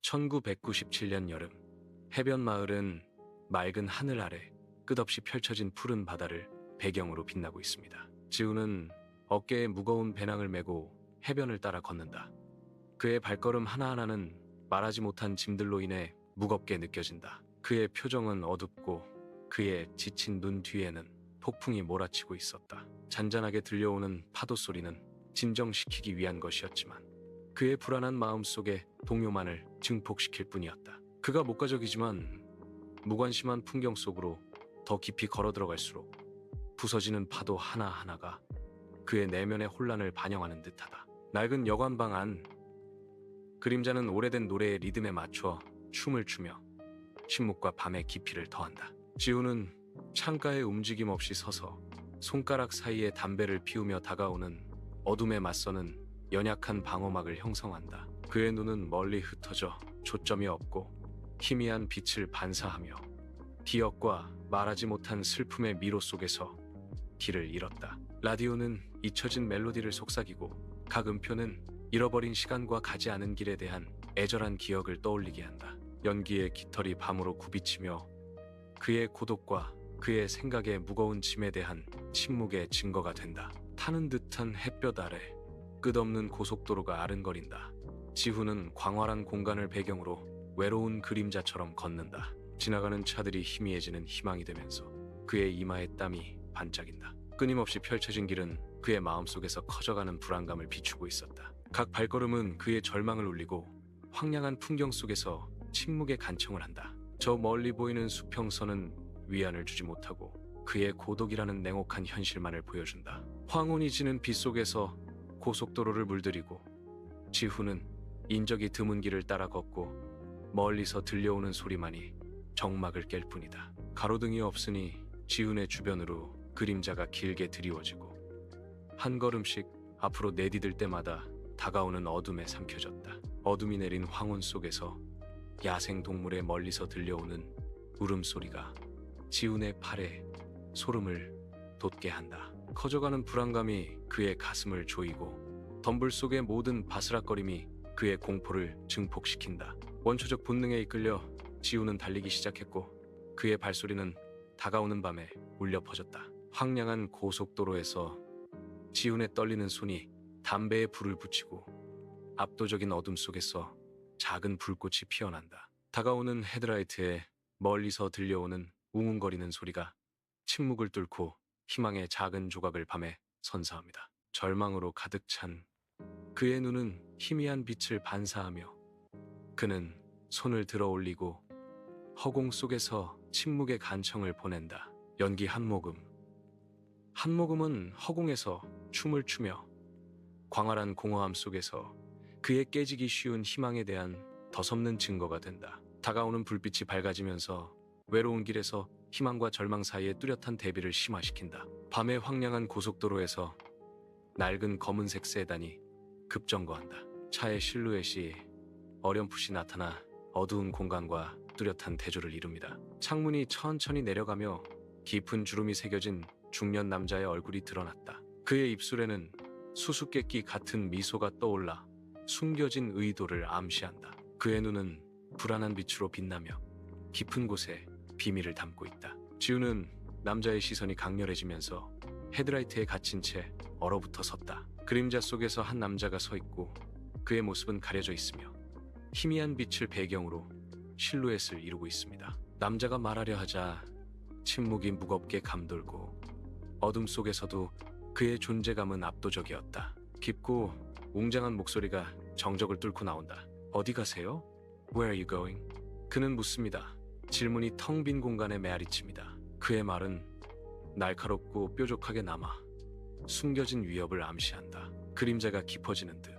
1997년 여름, 해변 마을은 맑은 하늘 아래 끝없이 펼쳐진 푸른 바다를 배경으로 빛나고 있습니다. 지우는 어깨에 무거운 배낭을 메고 해변을 따라 걷는다. 그의 발걸음 하나하나는 말하지 못한 짐들로 인해 무겁게 느껴진다. 그의 표정은 어둡고 그의 지친 눈 뒤에는 폭풍이 몰아치고 있었다. 잔잔하게 들려오는 파도 소리는 진정시키기 위한 것이었지만 그의 불안한 마음 속에 동요만을 증폭시킬 뿐이었다. 그가 목가적이지만 무관심한 풍경 속으로 더 깊이 걸어 들어갈수록 부서지는 파도 하나하나가 그의 내면의 혼란을 반영하는 듯하다. 낡은 여관방 안, 그림자는 오래된 노래의 리듬에 맞춰 춤을 추며 침묵과 밤의 깊이를 더한다. 지우는 창가에 움직임 없이 서서 손가락 사이에 담배를 피우며 다가오는 어둠에 맞서는 연약한 방어막을 형성한다. 그의 눈은 멀리 흩어져 초점이 없고 희미한 빛을 반사하며 기억과 말하지 못한 슬픔의 미로 속에서 길을 잃었다. 라디오는 잊혀진 멜로디를 속삭이고 각 음표는 잃어버린 시간과 가지 않은 길에 대한 애절한 기억을 떠올리게 한다. 연기의 깃털이 밤으로 굽이치며 그의 고독과 그의 생각의 무거운 짐에 대한 침묵의 증거가 된다. 타는 듯한 햇볕 아래 끝없는 고속도로가 아른거린다. 지후는 광활한 공간을 배경으로 외로운 그림자처럼 걷는다. 지나가는 차들이 희미해지는 희망이 되면서 그의 이마에 땀이 반짝인다. 끊임없이 펼쳐진 길은 그의 마음속에서 커져가는 불안감을 비추고 있었다. 각 발걸음은 그의 절망을 울리고 황량한 풍경 속에서 침묵의 간청을 한다. 저 멀리 보이는 수평선은 위안을 주지 못하고 그의 고독이라는 냉혹한 현실만을 보여준다. 황혼이 지는 빛 속에서 고속도로를 물들이고 지후는 인적이 드문 길을 따라 걷고 멀리서 들려오는 소리만이 정막을 깰 뿐이다. 가로등이 없으니 지훈의 주변으로 그림자가 길게 드리워지고 한 걸음씩 앞으로 내디딜 때마다 다가오는 어둠에 삼켜졌다. 어둠이 내린 황혼 속에서 야생 동물의 멀리서 들려오는 울음소리가 지훈의 팔에 소름을 돋게 한다. 커져가는 불안감이 그의 가슴을 조이고 덤불 속의 모든 바스락거림이 그의 공포를 증폭시킨다. 원초적 본능에 이끌려 지훈은 달리기 시작했고 그의 발소리는 다가오는 밤에 울려 퍼졌다. 황량한 고속도로에서 지훈의 떨리는 손이 담배에 불을 붙이고 압도적인 어둠 속에서 작은 불꽃이 피어난다. 다가오는 헤드라이트에 멀리서 들려오는 웅웅거리는 소리가 침묵을 뚫고 희망의 작은 조각을 밤에 선사합니다. 절망으로 가득 찬 그의 눈은 희미한 빛을 반사하며 그는 손을 들어 올리고 허공 속에서 침묵의 간청을 보낸다. 연기 한 모금. 한 모금은 허공에서 춤을 추며 광활한 공허함 속에서 그의 깨지기 쉬운 희망에 대한 더섭는 증거가 된다. 다가오는 불빛이 밝아지면서 외로운 길에서 희망과 절망 사이의 뚜렷한 대비를 심화시킨다. 밤의 황량한 고속도로에서 낡은 검은색 세단이 급정거한다. 차의 실루엣이 어렴풋이 나타나 어두운 공간과 뚜렷한 대조를 이룹니다. 창문이 천천히 내려가며 깊은 주름이 새겨진 중년 남자의 얼굴이 드러났다. 그의 입술에는 수수께끼 같은 미소가 떠올라 숨겨진 의도를 암시한다. 그의 눈은 불안한 빛으로 빛나며 깊은 곳에 비밀을 담고 있다. 지우는 남자의 시선이 강렬해지면서 헤드라이트에 갇힌 채 얼어붙어 섰다. 그림자 속에서 한 남자가 서 있고 그의 모습은 가려져 있으며 희미한 빛을 배경으로 실루엣을 이루고 있습니다. 남자가 말하려 하자 침묵이 무겁게 감돌고 어둠 속에서도 그의 존재감은 압도적이었다. 깊고 웅장한 목소리가 정적을 뚫고 나온다. 어디 가세요? Where are you going? 그는 묻습니다. 질문이 텅 빈 공간에 메아리칩니다. 그의 말은 날카롭고 뾰족하게 남아 숨겨진 위협을 암시한다. 그림자가 깊어지는 듯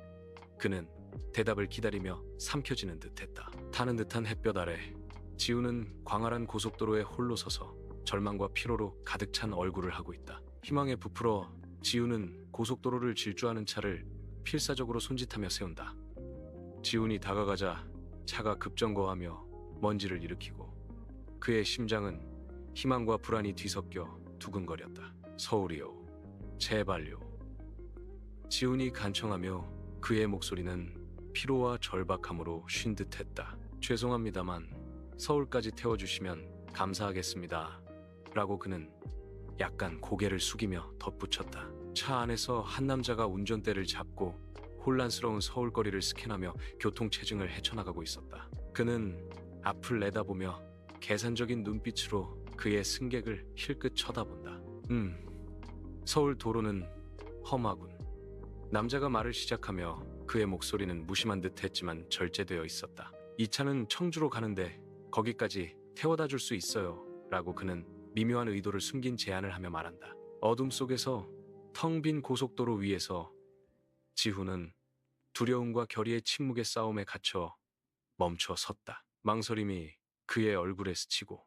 그는 대답을 기다리며 삼켜지는 듯했다. 타는 듯한 햇볕 아래 지우는 광활한 고속도로에 홀로 서서 절망과 피로로 가득 찬 얼굴을 하고 있다. 희망에 부풀어 지우는 고속도로를 질주하는 차를 필사적으로 손짓하며 세운다. 지훈이 다가가자 차가 급정거하며 먼지를 일으키고 그의 심장은 희망과 불안이 뒤섞여 두근거렸다. 서울이요, 제발요. 지훈이 간청하며 그의 목소리는 피로와 절박함으로 쉰 듯했다. 죄송합니다만 서울까지 태워주시면 감사하겠습니다. 라고 그는 약간 고개를 숙이며 덧붙였다. 차 안에서 한 남자가 운전대를 잡고 혼란스러운 서울거리를 스캔하며 교통체증을 헤쳐나가고 있었다. 그는 앞을 내다보며 계산적인 눈빛으로 그의 승객을 힐끗 쳐다본다. 서울 도로는 험하군. 남자가 말을 시작하며 그의 목소리는 무심한 듯 했지만 절제되어 있었다. 이 차는 청주로 가는데 거기까지 태워다 줄 수 있어요. 라고 그는 미묘한 의도를 숨긴 제안을 하며 말한다. 어둠 속에서 텅 빈 고속도로 위에서 지훈은 두려움과 결의의 침묵의 싸움에 갇혀 멈춰 섰다. 망설임이 그의 얼굴에 스치고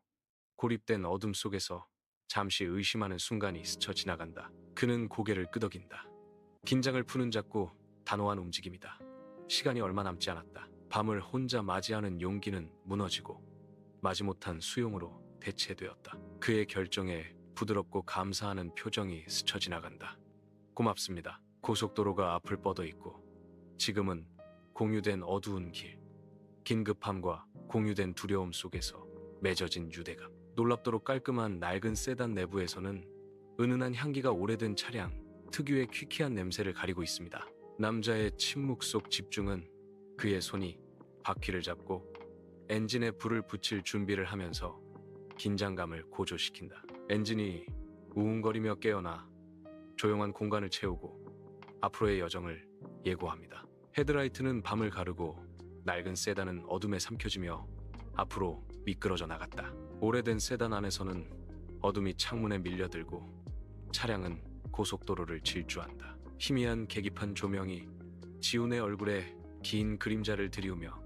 고립된 어둠 속에서 잠시 의심하는 순간이 스쳐 지나간다. 그는 고개를 끄덕인다. 긴장을 푸는 작고 단호한 움직임이다. 시간이 얼마 남지 않았다. 밤을 혼자 맞이하는 용기는 무너지고 마지못한 수용으로 대체되었다. 그의 결정에 부드럽고 감사하는 표정이 스쳐 지나간다. 고맙습니다. 고속도로가 앞을 뻗어 있고 지금은 공유된 어두운 길, 긴급함과 공유된 두려움 속에서 맺어진 유대감. 놀랍도록 깔끔한 낡은 세단 내부에서는 은은한 향기가 오래된 차량 특유의 퀴퀴한 냄새를 가리고 있습니다. 남자의 침묵 속 집중은 그의 손이 바퀴를 잡고 엔진에 불을 붙일 준비를 하면서 긴장감을 고조시킨다. 엔진이 우웅거리며 깨어나 조용한 공간을 채우고 앞으로의 여정을 예고합니다. 헤드라이트는 밤을 가르고 낡은 세단은 어둠에 삼켜지며 앞으로 미끄러져 나갔다. 오래된 세단 안에서는 어둠이 창문에 밀려들고 차량은 고속도로를 질주한다. 희미한 계기판 조명이 지훈의 얼굴에 긴 그림자를 드리우며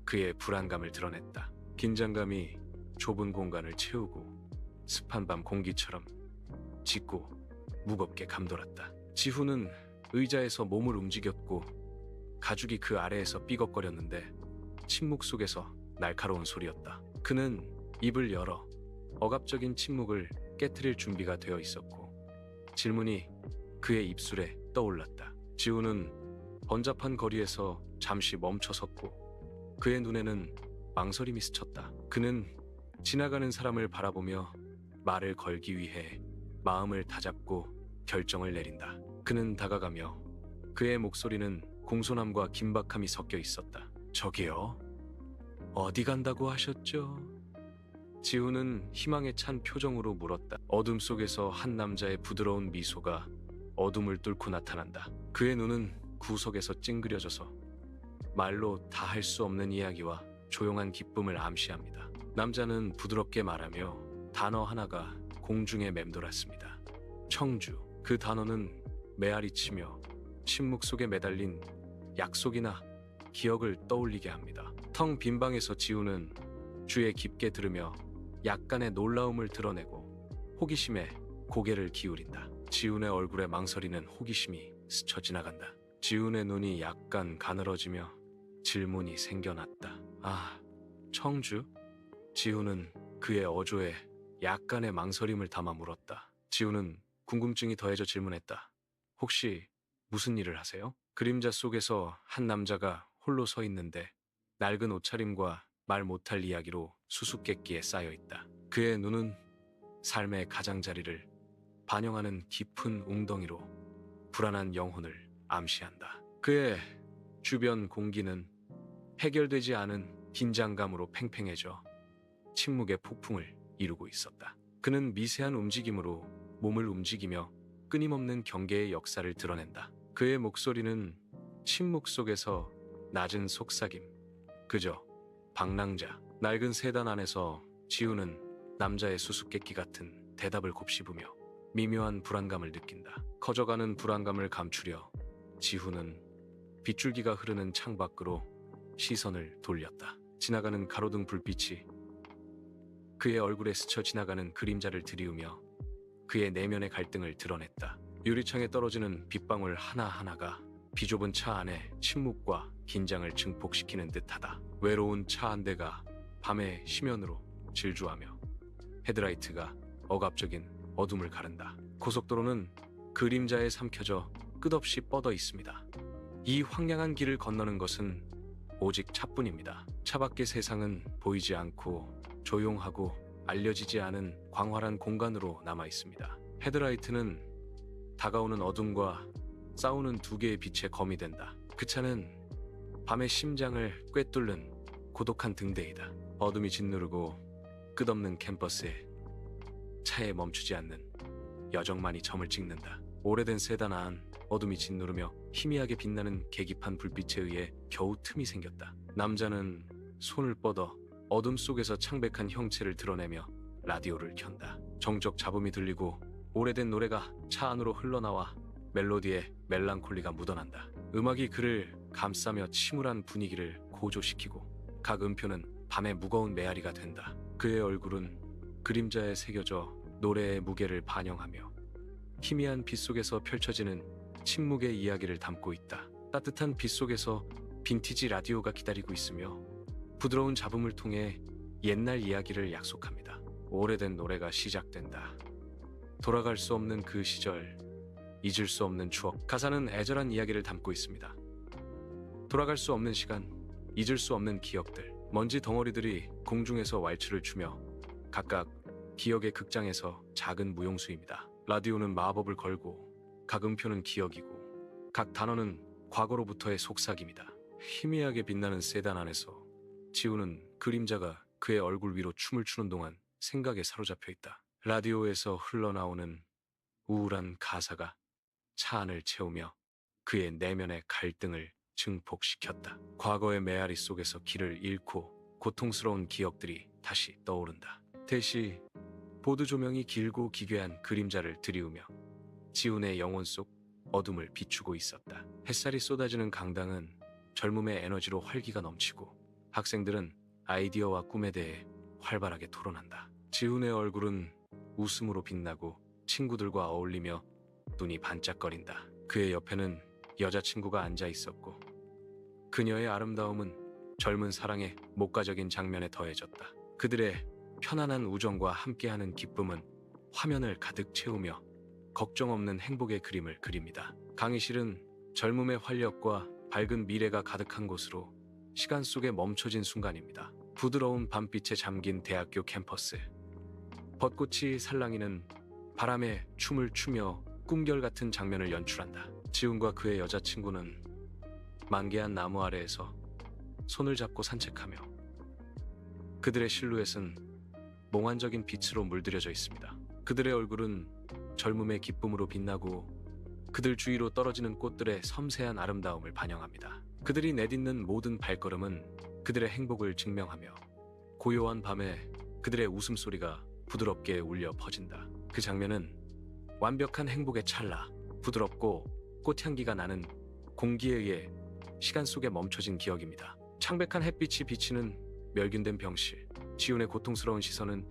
그의 불안감을 드러냈다. 긴장감이 좁은 공간을 채우고 습한 밤 공기처럼 짙고 무겁게 감돌았다. 지훈은 의자에서 몸을 움직였고 가죽이 그 아래에서 삐걱거렸는데 침묵 속에서 날카로운 소리였다. 그는 입을 열어 억압적인 침묵을 깨트릴 준비가 되어 있었고 질문이 그의 입술에 떠올랐다. 지훈은 번잡한 거리에서 잠시 멈춰 섰고 그의 눈에는 망설임이 스쳤다. 그는 지나가는 사람을 바라보며 말을 걸기 위해 마음을 다잡고 결정을 내린다. 그는 다가가며 그의 목소리는 공손함과 긴박함이 섞여 있었다. 저기요? 어디 간다고 하셨죠? 지훈은 희망에 찬 표정으로 물었다. 어둠 속에서 한 남자의 부드러운 미소가 어둠을 뚫고 나타난다. 그의 눈은 구석에서 찡그려져서 말로 다 할 수 없는 이야기와 조용한 기쁨을 암시합니다. 남자는 부드럽게 말하며 단어 하나가 공중에 맴돌았습니다. 청주. 그 단어는 메아리치며 침묵 속에 매달린 약속이나 기억을 떠올리게 합니다. 텅 빈 방에서 지훈은 주에 깊게 들으며 약간의 놀라움을 드러내고 호기심에 고개를 기울인다. 지훈의 얼굴에 망설이는 호기심이 스쳐 지나간다. 지훈의 눈이 약간 가늘어지며 질문이 생겨났다. 아, 청주? 지훈은 그의 어조에 약간의 망설임을 담아 물었다. 지훈은 궁금증이 더해져 질문했다. 혹시 무슨 일을 하세요? 그림자 속에서 한 남자가 홀로 서 있는데 낡은 옷차림과 말 못할 이야기로 수수께끼에 쌓여 있다. 그의 눈은 삶의 가장자리를 반영하는 깊은 웅덩이로 불안한 영혼을 암시한다. 그의 주변 공기는 해결되지 않은 긴장감으로 팽팽해져 침묵의 폭풍을 이루고 있었다. 그는 미세한 움직임으로 몸을 움직이며 끊임없는 경계의 역사를 드러낸다. 그의 목소리는 침묵 속에서 낮은 속삭임, 그저 방랑자. 낡은 세단 안에서 지훈은 남자의 수수께끼 같은 대답을 곱씹으며 미묘한 불안감을 느낀다. 커져가는 불안감을 감추려 지훈은 빗줄기가 흐르는 창밖으로 시선을 돌렸다. 지나가는 가로등 불빛이 그의 얼굴에 스쳐 지나가는 그림자를 드리우며 그의 내면의 갈등을 드러냈다. 유리창에 떨어지는 빗방울 하나하나가 비좁은 차 안의 침묵과 긴장을 증폭시키는 듯하다. 외로운 차 한 대가 밤의 심연으로 질주하며 헤드라이트가 억압적인 어둠을 가른다. 고속도로는 그림자에 삼켜져 끝없이 뻗어 있습니다. 이 황량한 길을 건너는 것은 오직 차뿐입니다. 차밖의 세상은 보이지 않고 조용하고 알려지지 않은 광활한 공간으로 남아 있습니다. 헤드라이트는 다가오는 어둠과 싸우는 두 개의 빛의 검이 된다. 그 차는 밤의 심장을 꿰뚫는 고독한 등대이다. 어둠이 짓누르고 끝없는 캠퍼스에 차에 멈추지 않는 여정만이 점을 찍는다. 오래된 세단 안 어둠이 짓누르며 희미하게 빛나는 계기판 불빛에 의해 겨우 틈이 생겼다. 남자는 손을 뻗어 어둠 속에서 창백한 형체를 드러내며 라디오를 켠다. 정적 잡음이 들리고 오래된 노래가 차 안으로 흘러나와 멜로디에 멜랑콜리가 묻어난다. 음악이 그를 감싸며 침울한 분위기를 고조시키고 각 음표는 밤의 무거운 메아리가 된다. 그의 얼굴은 그림자에 새겨져 노래의 무게를 반영하며 희미한 빛 속에서 펼쳐지는 침묵의 이야기를 담고 있다. 따뜻한 빛 속에서 빈티지 라디오가 기다리고 있으며 부드러운 잡음을 통해 옛날 이야기를 약속합니다. 오래된 노래가 시작된다. 돌아갈 수 없는 그 시절, 잊을 수 없는 추억. 가사는 애절한 이야기를 담고 있습니다. 돌아갈 수 없는 시간, 잊을 수 없는 기억들. 먼지 덩어리들이 공중에서 왈츠를 추며 각각 기억의 극장에서 작은 무용수입니다. 라디오는 마법을 걸고 각 음표는 기억이고 각 단어는 과거로부터의 속삭임이다. 희미하게 빛나는 세단 안에서 지우는 그림자가 그의 얼굴 위로 춤을 추는 동안 생각에 사로잡혀 있다. 라디오에서 흘러나오는 우울한 가사가 차 안을 채우며 그의 내면의 갈등을 증폭시켰다. 과거의 메아리 속에서 길을 잃고 고통스러운 기억들이 다시 떠오른다. 대시 보드 조명이 길고 기괴한 그림자를 드리우며 지훈의 영혼 속 어둠을 비추고 있었다. 햇살이 쏟아지는 강당은 젊음의 에너지로 활기가 넘치고 학생들은 아이디어와 꿈에 대해 활발하게 토론한다. 지훈의 얼굴은 웃음으로 빛나고 친구들과 어울리며 눈이 반짝거린다. 그의 옆에는 여자친구가 앉아 있었고 그녀의 아름다움은 젊은 사랑의 목가적인 장면에 더해졌다. 그들의 편안한 우정과 함께하는 기쁨은 화면을 가득 채우며 걱정 없는 행복의 그림을 그립니다. 강의실은 젊음의 활력과 밝은 미래가 가득한 곳으로 시간 속에 멈춰진 순간입니다. 부드러운 밤빛에 잠긴 대학교 캠퍼스. 벚꽃이 살랑이는 바람에 춤을 추며 꿈결 같은 장면을 연출한다. 지훈과 그의 여자친구는 만개한 나무 아래에서 손을 잡고 산책하며 그들의 실루엣은 몽환적인 빛으로 물들여져 있습니다. 그들의 얼굴은 젊음의 기쁨으로 빛나고 그들 주위로 떨어지는 꽃들의 섬세한 아름다움을 반영합니다. 그들이 내딛는 모든 발걸음은 그들의 행복을 증명하며 고요한 밤에 그들의 웃음소리가 부드럽게 울려 퍼진다. 그 장면은 완벽한 행복의 찰나, 부드럽고 꽃향기가 나는 공기에 의해 시간 속에 멈춰진 기억입니다. 창백한 햇빛이 비치는 멸균된 병실. 지훈의 고통스러운 시선은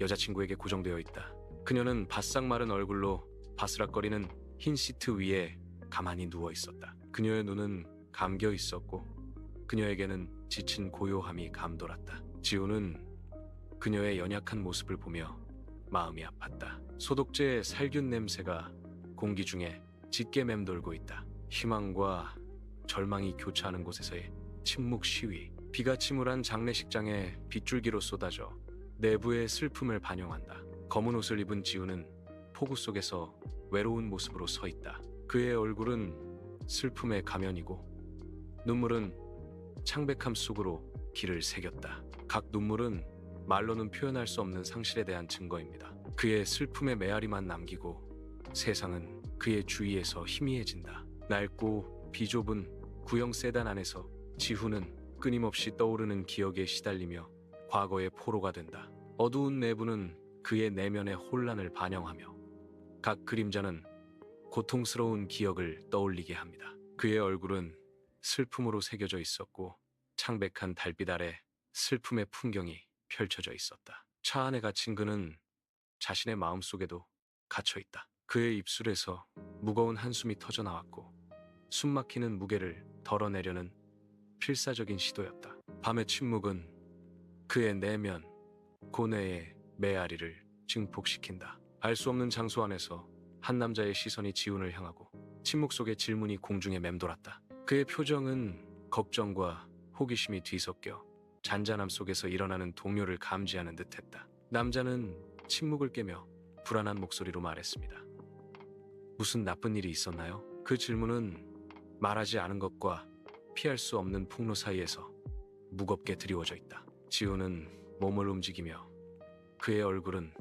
여자친구에게 고정되어 있다. 그녀는 바싹 마른 얼굴로 바스락거리는 흰 시트 위에 가만히 누워 있었다. 그녀의 눈은 감겨 있었고 그녀에게는 지친 고요함이 감돌았다. 지훈은 그녀의 연약한 모습을 보며 마음이 아팠다. 소독제의 살균 냄새가 공기 중에 짙게 맴돌고 있다. 희망과 절망이 교차하는 곳에서의 침묵 시위. 비가 침울한 장례식장에 빗줄기로 쏟아져 내부의 슬픔을 반영한다. 검은 옷을 입은 지훈은 폭우 속에서 외로운 모습으로 서 있다. 그의 얼굴은 슬픔의 가면이고 눈물은 창백함 속으로 길을 새겼다. 각 눈물은 말로는 표현할 수 없는 상실에 대한 증거입니다. 그의 슬픔의 메아리만 남기고 세상은 그의 주위에서 희미해진다. 낡고 비좁은 구형 세단 안에서 지훈은 끊임없이 떠오르는 기억에 시달리며 과거의 포로가 된다. 어두운 내부는 그의 내면의 혼란을 반영하며 각 그림자는 고통스러운 기억을 떠올리게 합니다. 그의 얼굴은 슬픔으로 새겨져 있었고 창백한 달빛 아래 슬픔의 풍경이 펼쳐져 있었다. 차 안에 갇힌 그는 자신의 마음속에도 갇혀 있다. 그의 입술에서 무거운 한숨이 터져 나왔고 숨막히는 무게를 덜어내려는 필사적인 시도였다. 밤의 침묵은 그의 내면, 고뇌의 메아리를 증폭시킨다. 알 수 없는 장소 안에서 한 남자의 시선이 지훈을 향하고 침묵 속의 질문이 공중에 맴돌았다. 그의 표정은 걱정과 호기심이 뒤섞여 잔잔함 속에서 일어나는 동요를 감지하는 듯했다. 남자는 침묵을 깨며 불안한 목소리로 말했습니다. 무슨 나쁜 일이 있었나요? 그 질문은 말하지 않은 것과 피할 수 없는 폭로 사이에서 무겁게 드리워져 있다. 지우는 몸을 움직이며 그의 얼굴은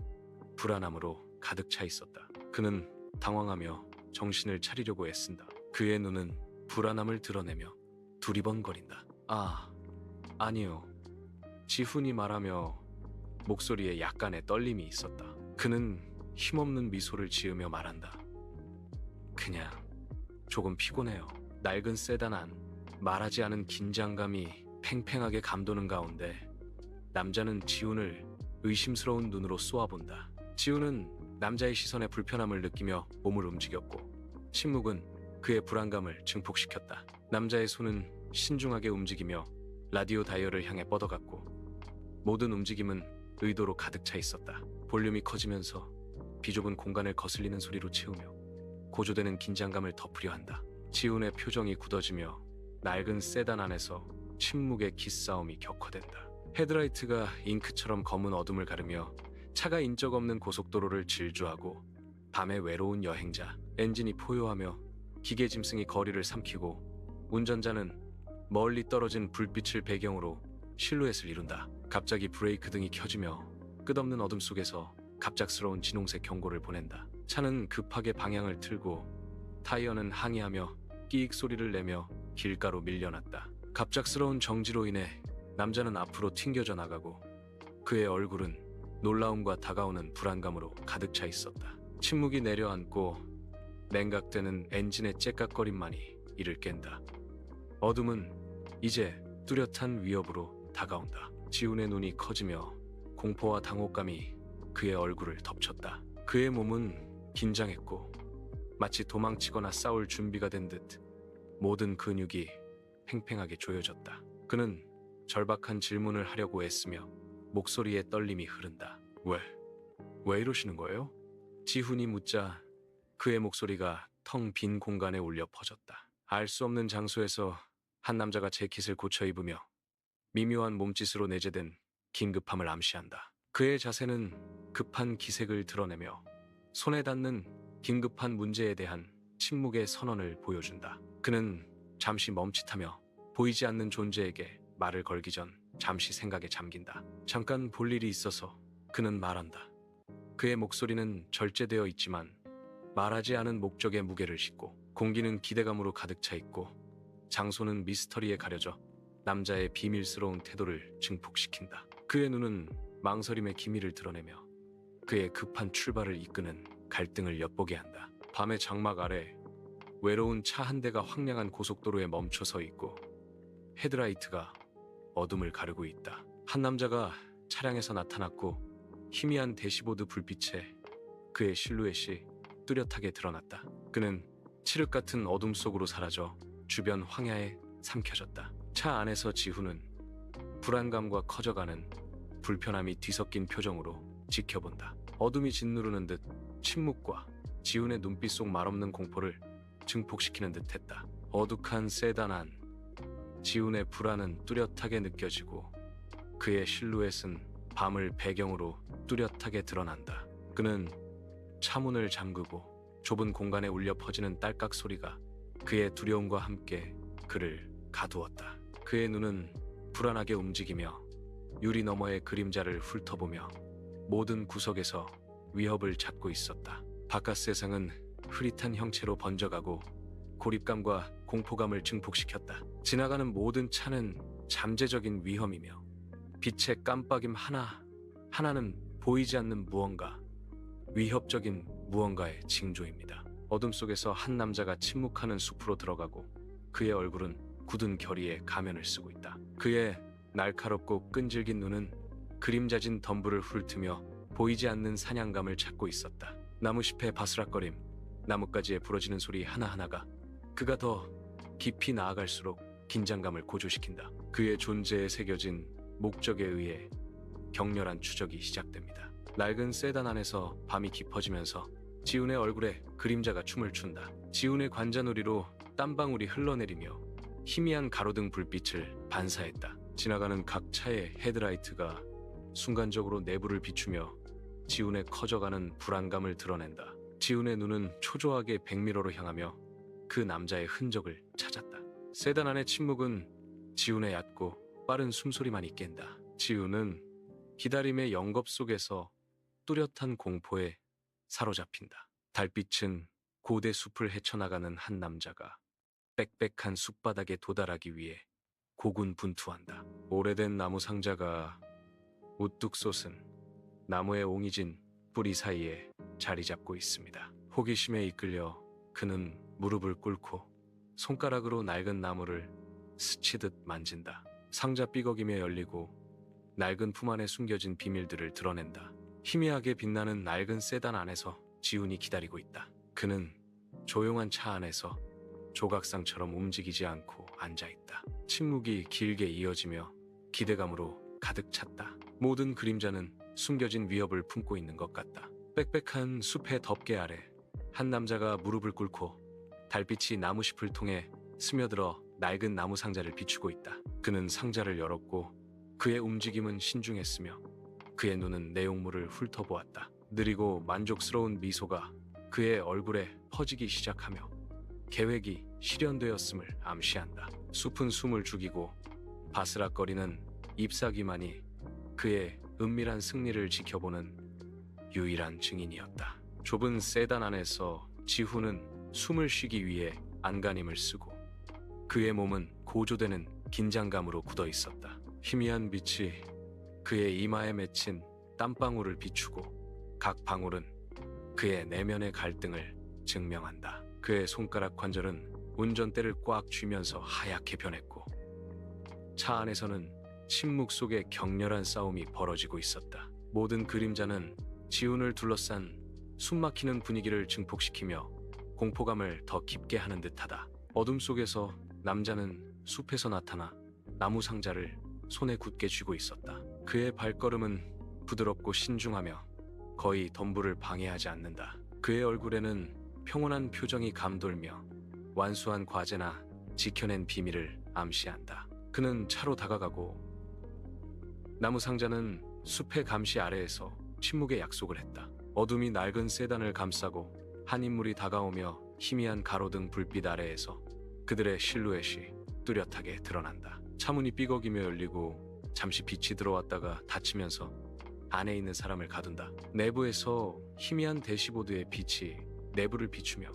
불안함으로 가득 차 있었다. 그는 당황하며 정신을 차리려고 애쓴다. 그의 눈은 불안함을 드러내며 두리번거린다. 아니요. 지훈이 말하며 목소리에 약간의 떨림이 있었다. 그는 힘없는 미소를 지으며 말한다. 그냥 조금 피곤해요. 낡은 세단 안 말하지 않은 긴장감이 팽팽하게 감도는 가운데 남자는 지훈을 의심스러운 눈으로 쏘아본다. 지훈은 남자의 시선에 불편함을 느끼며 몸을 움직였고 침묵은 그의 불안감을 증폭시켰다. 남자의 손은 신중하게 움직이며 라디오 다이얼을 향해 뻗어갔고 모든 움직임은 의도로 가득 차 있었다. 볼륨이 커지면서 비좁은 공간을 거슬리는 소리로 채우며 고조되는 긴장감을 덮으려 한다. 지훈의 표정이 굳어지며 낡은 세단 안에서 침묵의 기싸움이 격화된다. 헤드라이트가 잉크처럼 검은 어둠을 가르며 차가 인적 없는 고속도로를 질주하고 밤의 외로운 여행자, 엔진이 포효하며 기계 짐승이 거리를 삼키고 운전자는 멀리 떨어진 불빛을 배경으로 실루엣을 이룬다. 갑자기 브레이크 등이 켜지며 끝없는 어둠 속에서 갑작스러운 진홍색 경고를 보낸다. 차는 급하게 방향을 틀고 타이어는 항의하며 끼익 소리를 내며 길가로 밀려났다. 갑작스러운 정지로 인해 남자는 앞으로 튕겨져 나가고 그의 얼굴은 놀라움과 다가오는 불안감으로 가득 차 있었다. 침묵이 내려앉고 냉각되는 엔진의 째깍거림만이 이를 깬다. 어둠은 이제 뚜렷한 위협으로 다가온다. 지훈의 눈이 커지며 공포와 당혹감이 그의 얼굴을 덮쳤다. 그의 몸은 긴장했고 마치 도망치거나 싸울 준비가 된 듯 모든 근육이 팽팽하게 조여졌다. 그는 절박한 질문을 하려고 애쓰며 목소리에 떨림이 흐른다. 왜 이러시는 거예요? 지훈이 묻자 그의 목소리가 텅 빈 공간에 울려 퍼졌다. 알 수 없는 장소에서 한 남자가 재킷을 고쳐 입으며 미묘한 몸짓으로 내재된 긴급함을 암시한다. 그의 자세는 급한 기색을 드러내며 손에 닿는 긴급한 문제에 대한 침묵의 선언을 보여준다. 그는 잠시 멈칫하며 보이지 않는 존재에게 말을 걸기 전 잠시 생각에 잠긴다. 잠깐 볼 일이 있어서 그는 말한다. 그의 목소리는 절제되어 있지만 말하지 않은 목적의 무게를 싣고 공기는 기대감으로 가득 차 있고 장소는 미스터리에 가려져 남자의 비밀스러운 태도를 증폭시킨다. 그의 눈은 망설임의 기미를 드러내며 그의 급한 출발을 이끄는 갈등을 엿보게 한다. 밤의 장막 아래 외로운 차 한 대가 황량한 고속도로에 멈춰 서 있고 헤드라이트가 어둠을 가르고 있다. 한 남자가 차량에서 나타났고 희미한 대시보드 불빛에 그의 실루엣이 뚜렷하게 드러났다. 그는 칠흑 같은 어둠 속으로 사라져 주변 황야에 삼켜졌다. 차 안에서 지훈은 불안감과 커져가는 불편함이 뒤섞인 표정으로 지켜본다. 어둠이 짓누르는 듯 침묵과 지훈의 눈빛 속 말없는 공포를 증폭시키는 듯했다. 어둑한 세단 안 지훈의 불안은 뚜렷하게 느껴지고 그의 실루엣은 밤을 배경으로 뚜렷하게 드러난다. 그는 차문을 잠그고 좁은 공간에 울려 퍼지는 딸깍 소리가 그의 두려움과 함께 그를 가두었다. 그의 눈은 불안하게 움직이며 유리 너머의 그림자를 훑어보며 모든 구석에서 위협을 찾고 있었다. 바깥 세상은 흐릿한 형체로 번져가고 고립감과 공포감을 증폭시켰다. 지나가는 모든 차는 잠재적인 위험이며 빛의 깜빡임 하나는 보이지 않는 무언가, 위협적인 무언가의 징조입니다. 어둠 속에서 한 남자가 침묵하는 숲으로 들어가고 그의 얼굴은 굳은 결의에 가면을 쓰고 있다. 그의 날카롭고 끈질긴 눈은 그림자진 덤불을 훑으며 보이지 않는 사냥감을 찾고 있었다. 나무잎의 바스락거림, 나뭇가지에 부러지는 소리 하나하나가 그가 더 깊이 나아갈수록 긴장감을 고조시킨다. 그의 존재에 새겨진 목적에 의해 격렬한 추적이 시작됩니다. 낡은 세단 안에서 밤이 깊어지면서 지훈의 얼굴에 그림자가 춤을 춘다. 지훈의 관자놀이로 땀방울이 흘러내리며 희미한 가로등 불빛을 반사했다. 지나가는 각 차의 헤드라이트가 순간적으로 내부를 비추며 지훈의 커져가는 불안감을 드러낸다. 지훈의 눈은 초조하게 백미러로 향하며 그 남자의 흔적을 찾았다. 세단 안의 침묵은 지훈의 얕고 빠른 숨소리만이 깬다. 지훈은 기다림의 영겁 속에서 뚜렷한 공포에 사로잡힌다. 달빛은 고대 숲을 헤쳐나가는 한 남자가 빽빽한 숲바닥에 도달하기 위해 고군분투한다. 오래된 나무 상자가 우뚝 솟은 나무의 옹이진 뿌리 사이에 자리 잡고 있습니다. 호기심에 이끌려 그는 무릎을 꿇고 손가락으로 낡은 나무를 스치듯 만진다. 상자 삐걱이며 열리고 낡은 품 안에 숨겨진 비밀들을 드러낸다. 희미하게 빛나는 낡은 세단 안에서 지훈이 기다리고 있다. 그는 조용한 차 안에서 조각상처럼 움직이지 않고 앉아있다. 침묵이 길게 이어지며 기대감으로 가득 찼다. 모든 그림자는 숨겨진 위협을 품고 있는 것 같다. 빽빽한 숲의 덮개 아래 한 남자가 무릎을 꿇고 달빛이 나무잎을 통해 스며들어 낡은 나무 상자를 비추고 있다. 그는 상자를 열었고 그의 움직임은 신중했으며 그의 눈은 내용물을 훑어보았다. 느리고 만족스러운 미소가 그의 얼굴에 퍼지기 시작하며 계획이 실현되었음을 암시한다. 숲은 숨을 죽이고 바스락거리는 잎사귀만이 그의 은밀한 승리를 지켜보는 유일한 증인이었다. 좁은 세단 안에서 지훈은 숨을 쉬기 위해 안간힘을 쓰고 그의 몸은 고조되는 긴장감으로 굳어 있었다. 희미한 빛이 그의 이마에 맺힌 땀방울을 비추고 각 방울은 그의 내면의 갈등을 증명한다. 그의 손가락 관절은 운전대를 꽉 쥐면서 하얗게 변했고 차 안에서는 침묵 속에 격렬한 싸움이 벌어지고 있었다. 모든 그림자는 지훈을 둘러싼 숨막히는 분위기를 증폭시키며 공포감을 더 깊게 하는 듯하다. 어둠 속에서 남자는 숲에서 나타나 나무 상자를 손에 굳게 쥐고 있었다. 그의 발걸음은 부드럽고 신중하며 거의 덤불을 방해하지 않는다. 그의 얼굴에는 평온한 표정이 감돌며 완수한 과제나 지켜낸 비밀을 암시한다. 그는 차로 다가가고 나무 상자는 숲의 감시 아래에서 침묵의 약속을 했다. 어둠이 낡은 세단을 감싸고 한 인물이 다가오며 희미한 가로등 불빛 아래에서 그들의 실루엣이 뚜렷하게 드러난다. 차문이 삐걱이며 열리고 잠시 빛이 들어왔다가 닫히면서 안에 있는 사람을 가둔다. 내부에서 희미한 대시보드의 빛이 내부를 비추며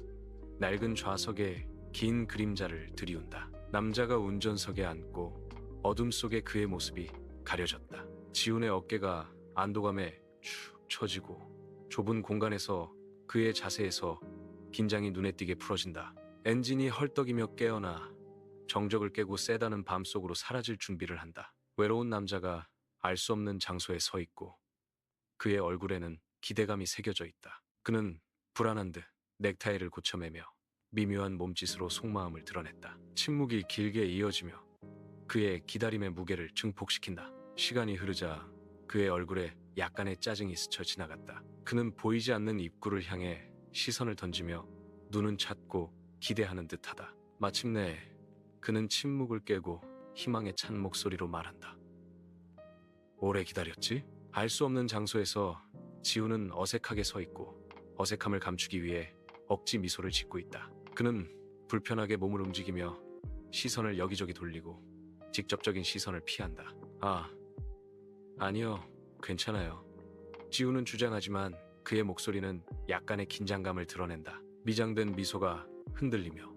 낡은 좌석에 긴 그림자를 들이운다. 남자가 운전석에 앉고 어둠 속에 그의 모습이 가려졌다. 지훈의 어깨가 안도감에 축 처지고 좁은 공간에서 그의 자세에서 긴장이 눈에 띄게 풀어진다. 엔진이 헐떡이며 깨어나 정적을 깨고 세단은 밤속으로 사라질 준비를 한다. 외로운 남자가 알 수 없는 장소에 서 있고 그의 얼굴에는 기대감이 새겨져 있다. 그는 불안한 듯 넥타이를 고쳐매며 미묘한 몸짓으로 속마음을 드러냈다. 침묵이 길게 이어지며 그의 기다림의 무게를 증폭시킨다. 시간이 흐르자 그의 얼굴에 약간의 짜증이 스쳐 지나갔다. 그는 보이지 않는 입구를 향해 시선을 던지며 눈은 찾고 기대하는 듯하다. 마침내 그는 침묵을 깨고 희망에 찬 목소리로 말한다. 오래 기다렸지? 알 수 없는 장소에서 지훈은 어색하게 서 있고 어색함을 감추기 위해 억지 미소를 짓고 있다. 그는 불편하게 몸을 움직이며 시선을 여기저기 돌리고 직접적인 시선을 피한다. 아니요, 괜찮아요. 지훈은 주장하지만 그의 목소리는 약간의 긴장감을 드러낸다. 미장된 미소가 흔들리며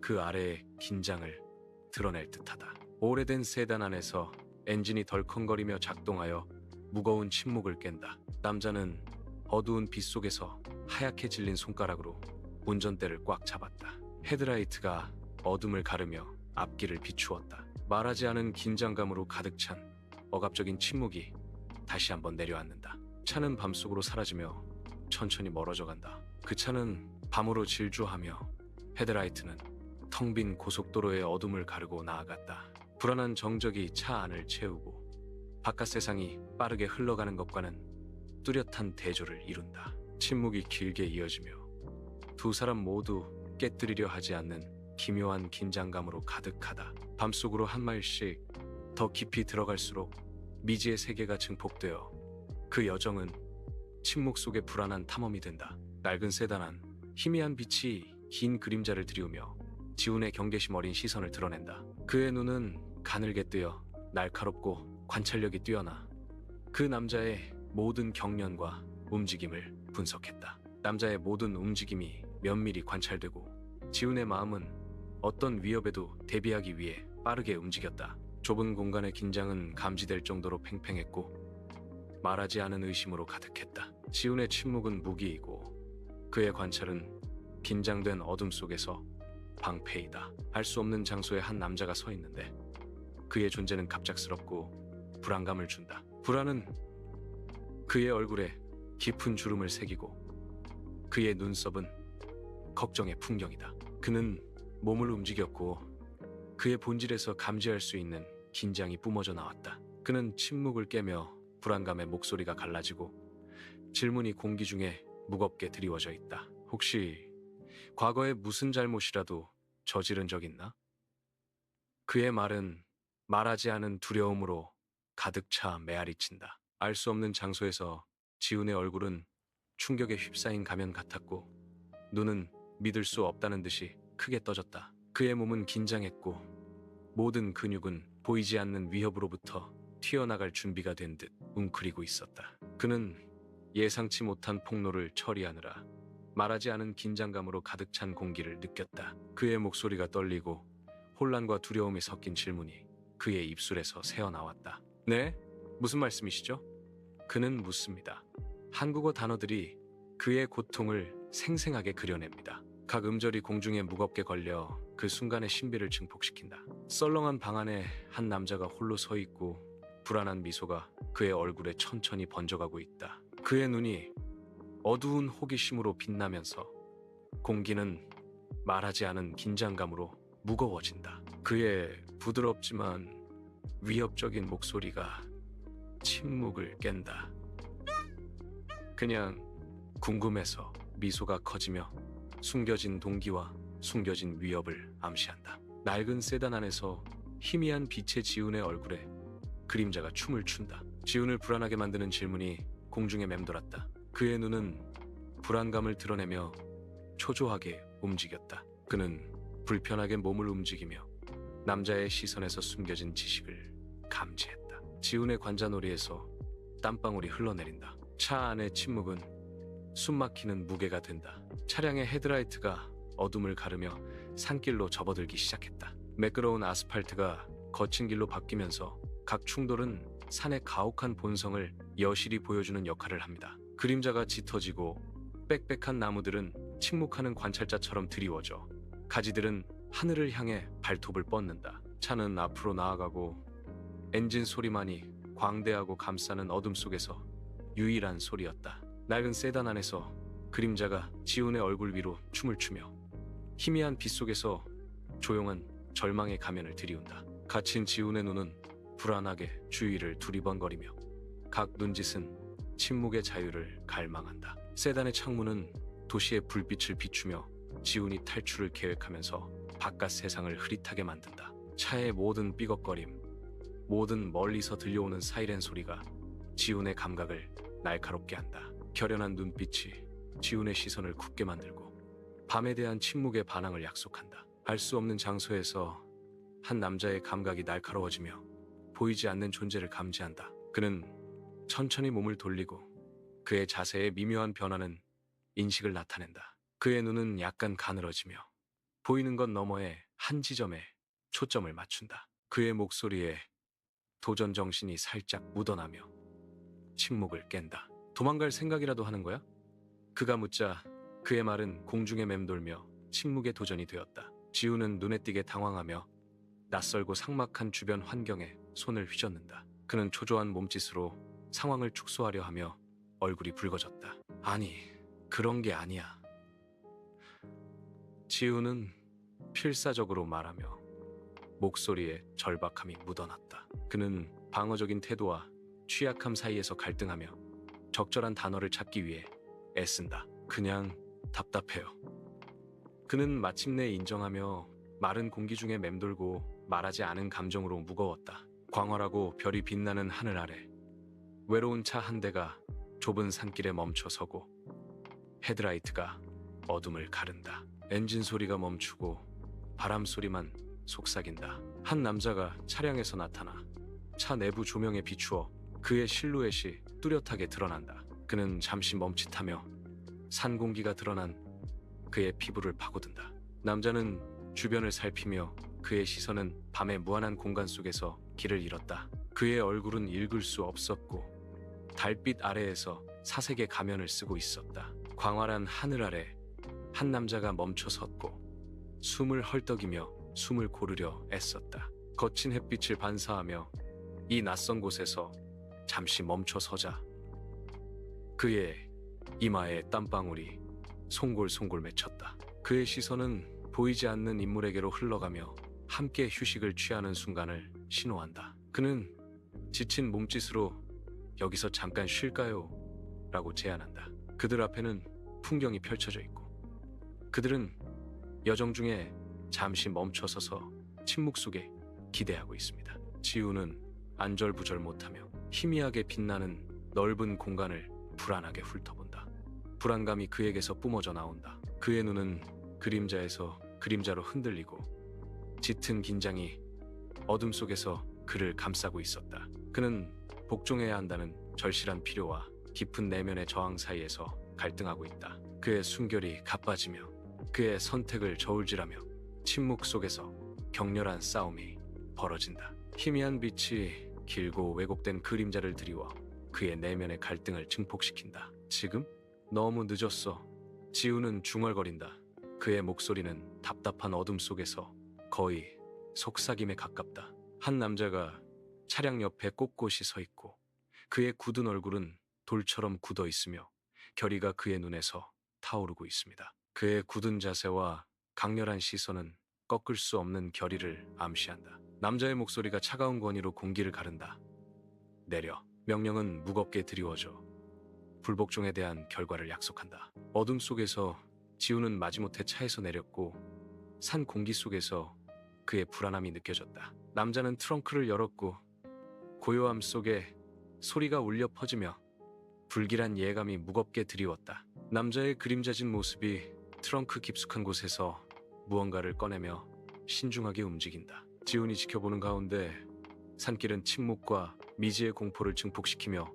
그 아래의 긴장을 드러낼 듯하다. 오래된 세단 안에서 엔진이 덜컹거리며 작동하여 무거운 침묵을 깬다. 남자는 어두운 빛 속에서 하얗게 질린 손가락으로 운전대를 꽉 잡았다. 헤드라이트가 어둠을 가르며 앞길을 비추었다. 말하지 않은 긴장감으로 가득 찬 억압적인 침묵이 다시 한번 내려앉는다. 차는 밤속으로 사라지며 천천히 멀어져 간다. 그 차는 밤으로 질주하며 헤드라이트는 텅 빈 고속도로의 어둠을 가르고 나아갔다. 불안한 정적이 차 안을 채우고 바깥 세상이 빠르게 흘러가는 것과는 뚜렷한 대조를 이룬다. 침묵이 길게 이어지며 두 사람 모두 깨뜨리려 하지 않는 기묘한 긴장감으로 가득하다. 밤속으로 한 마일씩 더 깊이 들어갈수록 미지의 세계가 증폭되어 그 여정은 침묵 속의 불안한 탐험이 된다. 낡은 세단 안 희미한 빛이 긴 그림자를 드리우며 지훈의 경계심 어린 시선을 드러낸다. 그의 눈은 가늘게 뜨여 날카롭고 관찰력이 뛰어나 그 남자의 모든 경련과 움직임을 분석했다. 남자의 모든 움직임이 면밀히 관찰되고 지훈의 마음은 어떤 위협에도 대비하기 위해 빠르게 움직였다. 좁은 공간의 긴장은 감지될 정도로 팽팽했고 말하지 않은 의심으로 가득했다. 지훈의 침묵은 무기이고 그의 관찰은 긴장된 어둠 속에서 방패이다. 알 수 없는 장소에 한 남자가 서 있는데 그의 존재는 갑작스럽고 불안감을 준다. 불안은 그의 얼굴에 깊은 주름을 새기고 그의 눈썹은 걱정의 풍경이다. 그는 몸을 움직였고 그의 본질에서 감지할 수 있는 긴장이 뿜어져 나왔다. 그는 침묵을 깨며 불안감에 목소리가 갈라지고 질문이 공기 중에 무겁게 드리워져 있다. 혹시 과거에 무슨 잘못이라도 저지른 적 있나? 그의 말은 말하지 않은 두려움으로 가득 차 메아리친다. 알 수 없는 장소에서 지훈의 얼굴은 충격에 휩싸인 가면 같았고 눈은 믿을 수 없다는 듯이 크게 떠졌다. 그의 몸은 긴장했고 모든 근육은 보이지 않는 위협으로부터 튀어나갈 준비가 된 듯 웅크리고 있었다. 그는 예상치 못한 폭로를 처리하느라 말하지 않은 긴장감으로 가득 찬 공기를 느꼈다. 그의 목소리가 떨리고 혼란과 두려움이 섞인 질문이 그의 입술에서 새어나왔다. 네? 무슨 말씀이시죠? 그는 묻습니다. 한국어 단어들이 그의 고통을 생생하게 그려냅니다. 각 음절이 공중에 무겁게 걸려 그 순간의 신비를 증폭시킨다. 썰렁한 방 안에 한 남자가 홀로 서 있고 불안한 미소가 그의 얼굴에 천천히 번져가고 있다. 그의 눈이 어두운 호기심으로 빛나면서 공기는 말하지 않은 긴장감으로 무거워진다. 그의 부드럽지만 위협적인 목소리가 침묵을 깬다. 그냥 궁금해서. 미소가 커지며 숨겨진 동기와 숨겨진 위협을 암시한다. 낡은 세단 안에서 희미한 빛의 지훈의 얼굴에 그림자가 춤을 춘다. 지훈을 불안하게 만드는 질문이 공중에 맴돌았다. 그의 눈은 불안감을 드러내며 초조하게 움직였다. 그는 불편하게 몸을 움직이며 남자의 시선에서 숨겨진 지식을 감지했다. 지훈의 관자놀이에서 땀방울이 흘러내린다. 차 안의 침묵은 숨막히는 무게가 된다. 차량의 헤드라이트가 어둠을 가르며 산길로 접어들기 시작했다. 매끄러운 아스팔트가 거친 길로 바뀌면서 각 충돌은 산의 가혹한 본성을 여실히 보여주는 역할을 합니다. 그림자가 짙어지고 빽빽한 나무들은 침묵하는 관찰자처럼 드리워져 가지들은 하늘을 향해 발톱을 뻗는다. 차는 앞으로 나아가고 엔진 소리만이 광대하고 감싸는 어둠 속에서 유일한 소리였다. 낡은 세단 안에서 그림자가 지훈의 얼굴 위로 춤을 추며 희미한 빛 속에서 조용한 절망의 가면을 드리운다. 갇힌 지훈의 눈은 불안하게 주위를 두리번거리며 각 눈짓은 침묵의 자유를 갈망한다. 세단의 창문은 도시의 불빛을 비추며 지훈이 탈출을 계획하면서 바깥 세상을 흐릿하게 만든다. 차의 모든 삐걱거림, 모든 멀리서 들려오는 사이렌 소리가 지훈의 감각을 날카롭게 한다. 결연한 눈빛이 지훈의 시선을 굳게 만들고 밤에 대한 침묵의 반항을 약속한다. 알 수 없는 장소에서 한 남자의 감각이 날카로워지며 보이지 않는 존재를 감지한다. 그는 천천히 몸을 돌리고 그의 자세의 미묘한 변화는 인식을 나타낸다. 그의 눈은 약간 가늘어지며 보이는 것 너머의 한 지점에 초점을 맞춘다. 그의 목소리에 도전 정신이 살짝 묻어나며 침묵을 깬다. 도망갈 생각이라도 하는 거야? 그가 묻자 그의 말은 공중에 맴돌며 침묵의 도전이 되었다. 지훈은 눈에 띄게 당황하며 낯설고 삭막한 주변 환경에 손을 휘젓는다. 그는 초조한 몸짓으로 상황을 축소하려 하며 얼굴이 붉어졌다. 아니, 그런 게 아니야. 지훈은 필사적으로 말하며 목소리에 절박함이 묻어났다. 그는 방어적인 태도와 취약함 사이에서 갈등하며 적절한 단어를 찾기 위해 애쓴다. 그냥 답답해요. 그는 마침내 인정하며 마른 공기 중에 맴돌고 말하지 않은 감정으로 무거웠다. 광활하고 별이 빛나는 하늘 아래 외로운 차 한 대가 좁은 산길에 멈춰 서고 헤드라이트가 어둠을 가른다. 엔진 소리가 멈추고 바람 소리만 속삭인다. 한 남자가 차량에서 나타나 차 내부 조명에 비추어 그의 실루엣이 뚜렷하게 드러난다. 그는 잠시 멈칫하며 산 공기가 드러난 그의 피부를 파고든다. 남자는 주변을 살피며 그의 시선은 밤의 무한한 공간 속에서 길을 잃었다. 그의 얼굴은 읽을 수 없었고 달빛 아래에서 사색의 가면을 쓰고 있었다. 광활한 하늘 아래 한 남자가 멈춰 섰고 숨을 헐떡이며 숨을 고르려 애썼다. 거친 햇빛을 반사하며 이 낯선 곳에서 잠시 멈춰 서자 그의 이마에 땀방울이 송골송골 맺혔다. 그의 시선은 보이지 않는 인물에게로 흘러가며 함께 휴식을 취하는 순간을 신호한다. 그는 지친 몸짓으로 여기서 잠깐 쉴까요? 라고 제안한다. 그들 앞에는 풍경이 펼쳐져 있고 그들은 여정 중에 잠시 멈춰 서서 침묵 속에 기대하고 있습니다. 지우는 안절부절 못하며 희미하게 빛나는 넓은 공간을 불안하게 훑어본다. 불안감이 그에게서 뿜어져 나온다. 그의 눈은 그림자에서 그림자로 흔들리고 짙은 긴장이 어둠 속에서 그를 감싸고 있었다. 그는 복종해야 한다는 절실한 필요와 깊은 내면의 저항 사이에서 갈등하고 있다. 그의 숨결이 가빠지며 그의 선택을 저울질하며 침묵 속에서 격렬한 싸움이 벌어진다. 희미한 빛이 길고 왜곡된 그림자를 드리워 그의 내면의 갈등을 증폭시킨다. 지금? 너무 늦었어. 지우는 중얼거린다. 그의 목소리는 답답한 어둠 속에서 거의 속삭임에 가깝다. 한 남자가 차량 옆에 꼿꼿이 서 있고 그의 굳은 얼굴은 돌처럼 굳어 있으며 결의가 그의 눈에서 타오르고 있습니다. 그의 굳은 자세와 강렬한 시선은 꺾을 수 없는 결의를 암시한다. 남자의 목소리가 차가운 권위로 공기를 가른다. 내려. 명령은 무겁게 드리워져 불복종에 대한 결과를 약속한다. 어둠 속에서 지우는 마지못해 차에서 내렸고 산 공기 속에서 그의 불안함이 느껴졌다. 남자는 트렁크를 열었고 고요함 속에 소리가 울려 퍼지며 불길한 예감이 무겁게 드리웠다. 남자의 그림자진 모습이 트렁크 깊숙한 곳에서 무언가를 꺼내며 신중하게 움직인다. 지훈이 지켜보는 가운데 산길은 침묵과 미지의 공포를 증폭시키며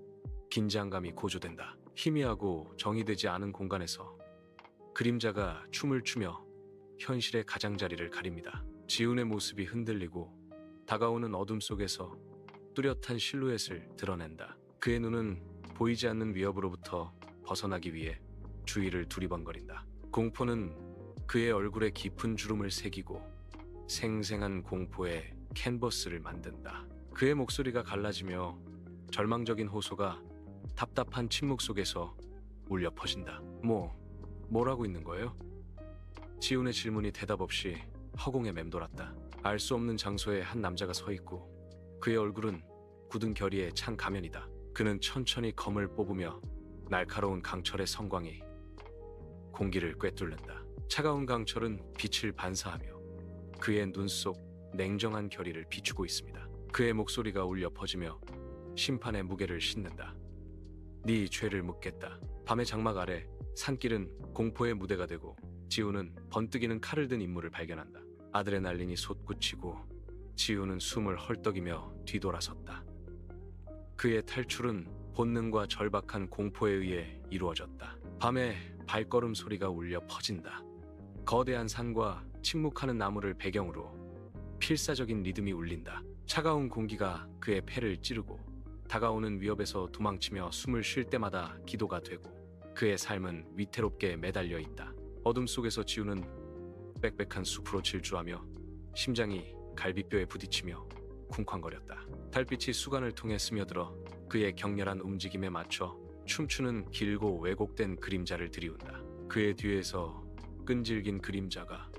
긴장감이 고조된다. 희미하고 정의되지 않은 공간에서 그림자가 춤을 추며 현실의 가장자리를 가립니다. 지훈의 모습이 흔들리고 다가오는 어둠 속에서 뚜렷한 실루엣을 드러낸다. 그의 눈은 보이지 않는 위협으로부터 벗어나기 위해 주위를 두리번거린다. 공포는 그의 얼굴에 깊은 주름을 새기고 생생한 공포의 캔버스를 만든다. 그의 목소리가 갈라지며 절망적인 호소가 답답한 침묵 속에서 울려 퍼진다. 뭐라고 있는 거예요? 지훈의 질문이 대답 없이 허공에 맴돌았다. 알 수 없는 장소에 한 남자가 서 있고 그의 얼굴은 굳은 결의의 찬 가면이다. 그는 천천히 검을 뽑으며 날카로운 강철의 성광이 공기를 꿰뚫는다. 차가운 강철은 빛을 반사하며 그의 눈 속 냉정한 결의를 비추고 있습니다. 그의 목소리가 울려 퍼지며 심판의 무게를 싣는다. 네 죄를 묻겠다. 밤의 장막 아래 산길은 공포의 무대가 되고 지우는 번뜩이는 칼을 든 인물을 발견한다. 아드레날린이 솟구치고 지우는 숨을 헐떡이며 뒤돌아섰다. 그의 탈출은 본능과 절박한 공포에 의해 이루어졌다. 밤에 발걸음 소리가 울려 퍼진다. 거대한 산과 침묵하는 나무를 배경으로 필사적인 리듬이 울린다. 차가운 공기가 그의 폐를 찌르고 다가오는 위협에서 도망치며 숨을 쉴 때마다 기도가 되고 그의 삶은 위태롭게 매달려 있다. 어둠 속에서 지우는 빽빽한 숲으로 질주하며 심장이 갈비뼈에 부딪히며 쿵쾅거렸다. 달빛이 수간을 통해 스며들어 그의 격렬한 움직임에 맞춰 춤추는 길고 왜곡된 그림자를 들이운다. 그의 뒤에서 끈질긴 그림자가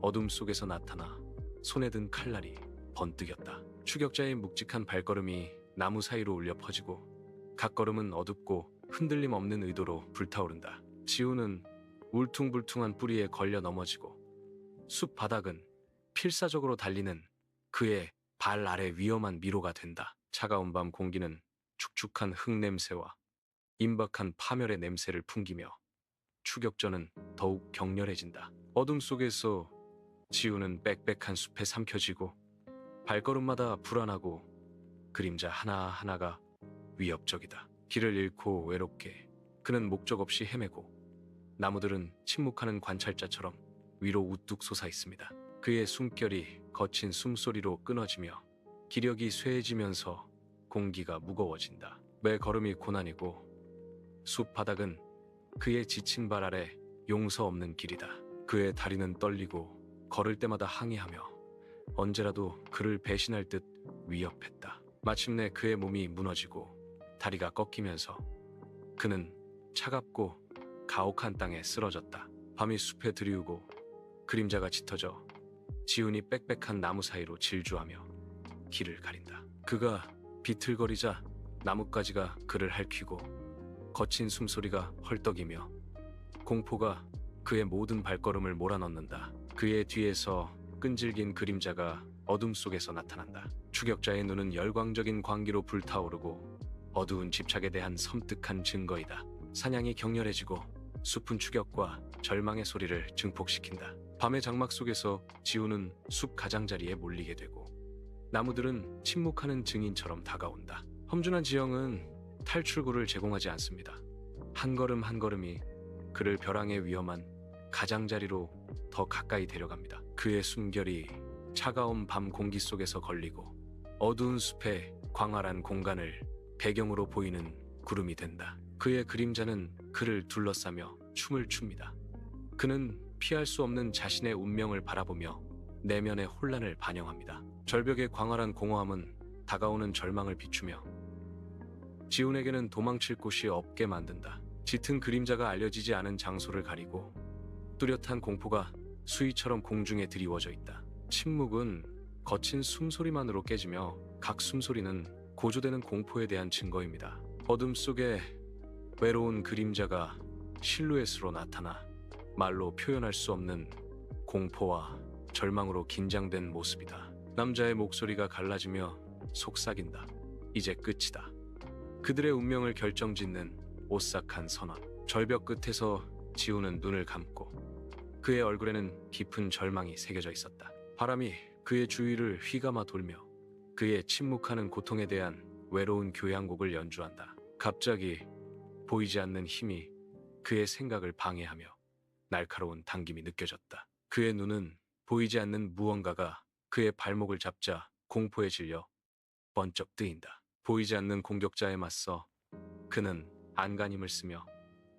어둠 속에서 나타나 손에 든 칼날이 번뜩였다. 추격자의 묵직한 발걸음이 나무 사이로 울려 퍼지고 각 걸음은 어둡고 흔들림 없는 의도로 불타오른다. 지우는 울퉁불퉁한 뿌리에 걸려 넘어지고 숲 바닥은 필사적으로 달리는 그의 발 아래 위험한 미로가 된다. 차가운 밤 공기는 축축한 흙 냄새와 임박한 파멸의 냄새를 풍기며 추격전은 더욱 격렬해진다. 어둠 속에서 지우는 빽빽한 숲에 삼켜지고 발걸음마다 불안하고 그림자 하나하나가 위협적이다. 길을 잃고 외롭게 그는 목적 없이 헤매고 나무들은 침묵하는 관찰자처럼 위로 우뚝 솟아 있습니다. 그의 숨결이 거친 숨소리로 끊어지며 기력이 쇠해지면서 공기가 무거워진다. 매 걸음이 고난이고 숲 바닥은 그의 지친 발 아래 용서 없는 길이다. 그의 다리는 떨리고 걸을 때마다 항의하며 언제라도 그를 배신할 듯 위협했다. 마침내 그의 몸이 무너지고 다리가 꺾이면서 그는 차갑고 가혹한 땅에 쓰러졌다. 밤이 숲에 드리우고 그림자가 짙어져 지훈이 빽빽한 나무 사이로 질주하며 길을 가린다. 그가 비틀거리자 나뭇가지가 그를 핥히고 거친 숨소리가 헐떡이며 공포가 그의 모든 발걸음을 몰아넣는다. 그의 뒤에서 끈질긴 그림자가 어둠 속에서 나타난다. 추격자의 눈은 열광적인 광기로 불타오르고 어두운 집착에 대한 섬뜩한 증거이다. 사냥이 격렬해지고 숲은 추격과 절망의 소리를 증폭시킨다. 밤의 장막 속에서 지우는 숲 가장자리에 몰리게 되고 나무들은 침묵하는 증인처럼 다가온다. 험준한 지형은 탈출구를 제공하지 않습니다. 한 걸음 한 걸음이 그를 벼랑의 위험한 가장자리로 더 가까이 데려갑니다. 그의 숨결이 차가운 밤 공기 속에서 걸리고 어두운 숲의 광활한 공간을 배경으로 보이는 구름이 된다. 그의 그림자는 그를 둘러싸며 춤을 춥니다. 그는 피할 수 없는 자신의 운명을 바라보며 내면의 혼란을 반영합니다. 절벽의 광활한 공허함은 다가오는 절망을 비추며 지훈에게는 도망칠 곳이 없게 만든다. 짙은 그림자가 알려지지 않은 장소를 가리고 뚜렷한 공포가 수위처럼 공중에 드리워져 있다. 침묵은 거친 숨소리만으로 깨지며 각 숨소리는 고조되는 공포에 대한 증거입니다. 어둠 속에 외로운 그림자가 실루엣으로 나타나 말로 표현할 수 없는 공포와 절망으로 긴장된 모습이다. 남자의 목소리가 갈라지며 속삭인다. 이제 끝이다. 그들의 운명을 결정짓는 오싹한 선언. 절벽 끝에서 지우는 눈을 감고 그의 얼굴에는 깊은 절망이 새겨져 있었다. 바람이 그의 주위를 휘감아 돌며 그의 침묵하는 고통에 대한 외로운 교향곡을 연주한다. 갑자기 보이지 않는 힘이 그의 생각을 방해하며 날카로운 당김이 느껴졌다. 그의 눈은 보이지 않는 무언가가 그의 발목을 잡자 공포에 질려 번쩍 뜨인다. 보이지 않는 공격자에 맞서 그는 안간힘을 쓰며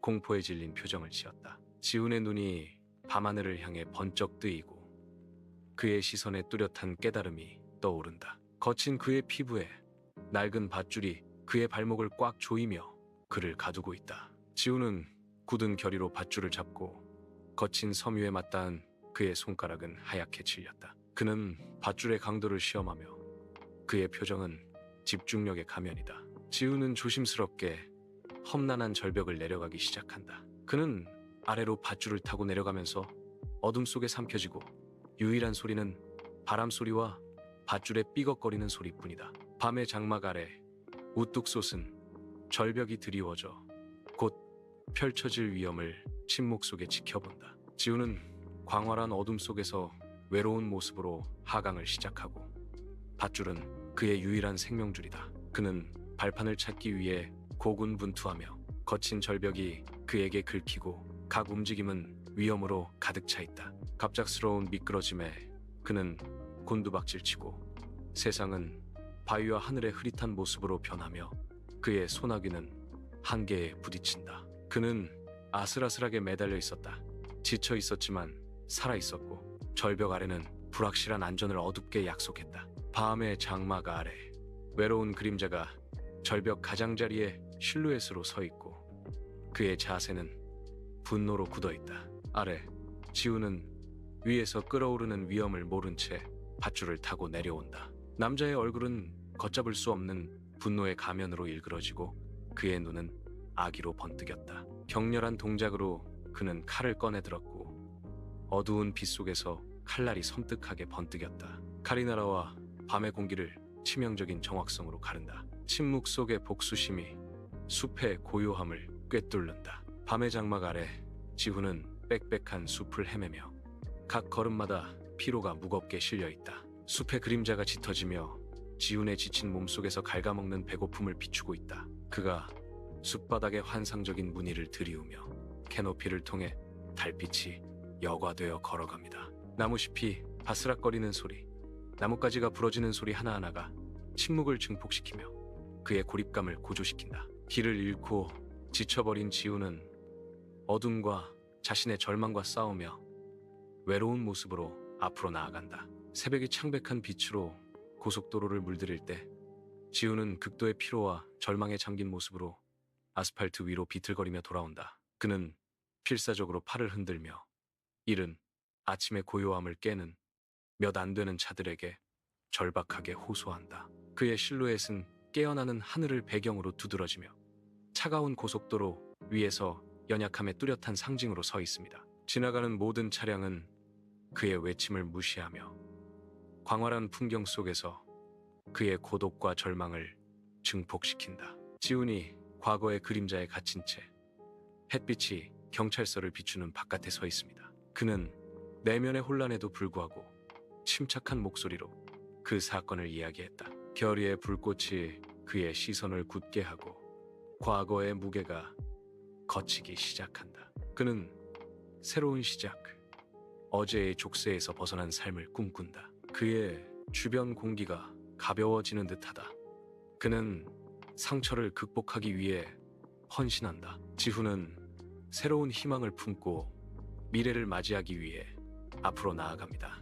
공포에 질린 표정을 지었다. 지훈의 눈이 밤하늘을 향해 번쩍 뜨이고 그의 시선에 뚜렷한 깨달음이 떠오른다. 거친 그의 피부에 낡은 밧줄이 그의 발목을 꽉 조이며 그를 가두고 있다. 지훈은 굳은 결의로 밧줄을 잡고 거친 섬유에 맞닿은 그의 손가락은 하얗게 질렸다. 그는 밧줄의 강도를 시험하며 그의 표정은 집중력의 가면이다. 지훈은 조심스럽게 험난한 절벽을 내려가기 시작한다. 그는 아래로 밧줄을 타고 내려가면서 어둠 속에 삼켜지고 유일한 소리는 바람 소리와 밧줄의 삐걱거리는 소리뿐이다. 밤의 장막 아래 우뚝 솟은 절벽이 드리워져 곧 펼쳐질 위험을 침묵 속에 지켜본다. 지훈은 광활한 어둠 속에서 외로운 모습으로 하강을 시작하고 밧줄은 그의 유일한 생명줄이다. 그는 발판을 찾기 위해 고군분투하며 거친 절벽이 그에게 긁히고 각 움직임은 위험으로 가득 차 있다. 갑작스러운 미끄러짐에 그는 곤두박질치고 세상은 바위와 하늘의 흐릿한 모습으로 변하며 그의 소나귀는 한계에 부딪힌다. 그는 아슬아슬하게 매달려 있었다. 지쳐 있었지만 살아 있었고 절벽 아래는 불확실한 안전을 어둡게 약속했다. 밤의 장막 아래 외로운 그림자가 절벽 가장자리에 실루엣으로 서 있고 그의 자세는 분노로 굳어있다. 아래 지우는 위에서 끓어오르는 위험을 모른 채 밧줄을 타고 내려온다. 남자의 얼굴은 걷잡을 수 없는 분노의 가면으로 일그러지고 그의 눈은 아기로 번뜩였다. 격렬한 동작으로 그는 칼을 꺼내들었고 어두운 빛 속에서 칼날이 섬뜩하게 번뜩였다. 칼이 날아와 밤의 공기를 치명적인 정확성으로 가른다. 침묵 속의 복수심이 숲의 고요함을 꿰뚫는다. 밤의 장막 아래 지훈은 빽빽한 숲을 헤매며 각 걸음마다 피로가 무겁게 실려있다. 숲의 그림자가 짙어지며 지훈의 지친 몸속에서 갉아먹는 배고픔을 비추고 있다. 그가 숲바닥에 환상적인 무늬를 들이우며 캐노피를 통해 달빛이 여과되어 걸어갑니다. 나무잎이 바스락거리는 소리, 나뭇가지가 부러지는 소리 하나하나가 침묵을 증폭시키며 그의 고립감을 고조시킨다. 길을 잃고 지쳐버린 지훈은 어둠과 자신의 절망과 싸우며 외로운 모습으로 앞으로 나아간다. 새벽이 창백한 빛으로 고속도로를 물들일 때 지훈은 극도의 피로와 절망에 잠긴 모습으로 아스팔트 위로 비틀거리며 돌아온다. 그는 필사적으로 팔을 흔들며 이른 아침의 고요함을 깨는 몇 안 되는 차들에게 절박하게 호소한다. 그의 실루엣은 깨어나는 하늘을 배경으로 두드러지며 차가운 고속도로 위에서 연약함의 뚜렷한 상징으로 서 있습니다. 지나가는 모든 차량은 그의 외침을 무시하며 광활한 풍경 속에서 그의 고독과 절망을 증폭시킨다. 지훈이 과거의 그림자에 갇힌 채 햇빛이 경찰서를 비추는 바깥에 서 있습니다. 그는 내면의 혼란에도 불구하고 침착한 목소리로 그 사건을 이야기했다. 결의의 불꽃이 그의 시선을 굳게 하고 과거의 무게가 걷히기 시작한다. 그는 새로운 시작, 어제의 족쇄에서 벗어난 삶을 꿈꾼다. 그의 주변 공기가 가벼워지는 듯하다. 그는 상처를 극복하기 위해 헌신한다. 지훈은 새로운 희망을 품고 미래를 맞이하기 위해 앞으로 나아갑니다.